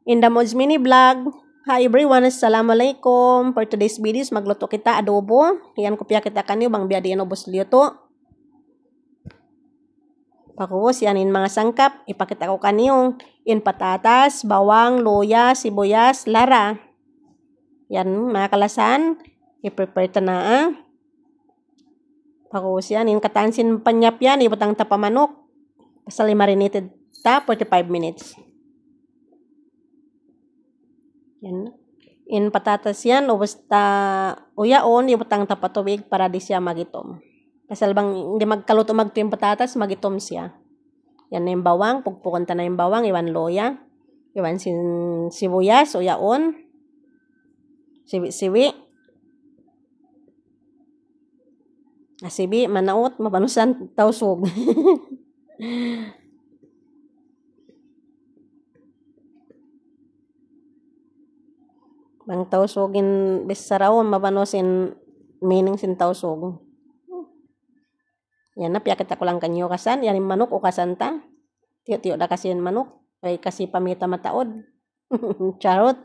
In the Mods Mini Vlog. Hi everyone, assalamualaikum. For today's videos, magluto kita adobo. Yan, kopya kita kanyo bang biya di inubos liuto. Tapos, yan in mga sangkap. Ipakita ko kanyo. In patatas, bawang, luya, sibuyas, lara. Yan, mga kalasan. I-prepare ta na. Tapos, yan in katansin panyap yan. Ibutang tapamanok. Pasali marinated ta 45 minutes. Yan. In patatas yan, o basta uyaon, ibutang tapatubig para di siya magitom. Kasal bang hindi magkaluto magto yung patatas, magitom siya. Yan na yung bawang, pugpukon ta na yung bawang, iwan loya, iwan sibuyas, uyaon, siwi-siwi. Sibi, manaot, mabanusan, tausog. Bang tausogin bisaraw mabanusin meaning sin tausog. Yan na piyakita ko lang kanyo kasan, yan yung manok o kasanta. Tiyo-tiyo da kasi yung manok, ay kasi pamita mataod. Charot.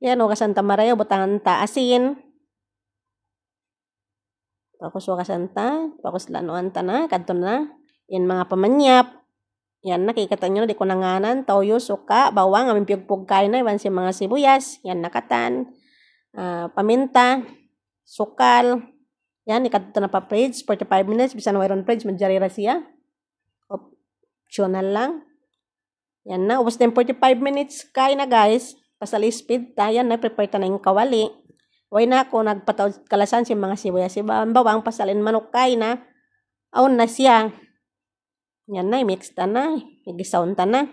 Yan o kasanta marayo, butangan ta asin. Tapos o kasanta, tapos lanuan ta na, kadto na. Yan mga pamanyap. Yan, nakikita nyo na, di ko nanganan, toyo, suka, bawang, aming piyugpugkay na, iwan si mga sibuyas, yan, nakatan, paminta, sukal, yan, ikadto na pa fridge, 45 minutes, bisa na mayroon fridge, madjarira siya, optional lang, yan na, ubos na 45 minutes, kaya na guys, pasali speed ta, yan na, prepare ta na yung kawali, way na ako, nagpataw kalasan si mga sibuyas, si bawang, pasalin manok, kaya na, aun na siya. Yan na, i-mix ta na. I-gisawn ta na.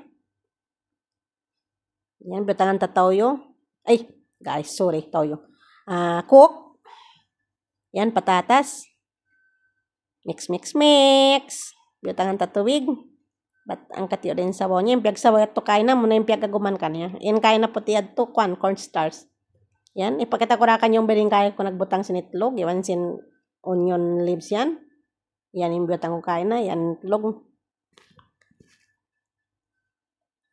Yan, butangan ta toyo. Ay, guys, sorry, toyo. Cook. Yan, patatas. Mix, mix, mix. Butangan ta tuwig. But ang katiyo din sabaw niya. Yung piyag-sabaw at to kain na. Muna yung piyag-aguman ka niya. Yan, kain na puti at to, cornstarch. Yan, ipakita ko rakan yung biling kaya ko nagbutang sinitlog. Iwan sin onion leaves yan. Yan, yung butang ko kain na. Yan, itlog.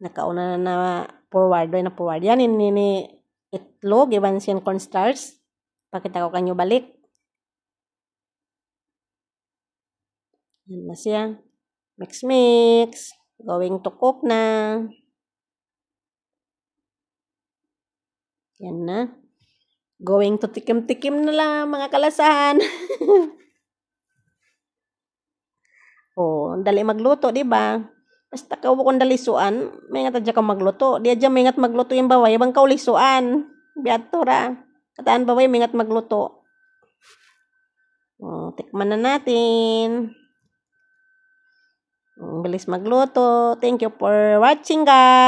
Nakauna na forward, na forward. Yan, ini itlog, iwan siyang cornstarch. Pakita ko kanyo balik. Yan na siya. Mix, mix. Going to cook na. Yan na. Going to tikim-tikim na lang, mga kalasahan. Oh, dali magluto, di ba? Basta ka kung dalisuan, may nga tadya ka magluto. Di adya may nga magluto yung baway, bang kaulisuan. Biyato ra. Kataan baway, may nga magluto. Oh, tikman na natin. Bilis magluto. Thank you for watching, guys.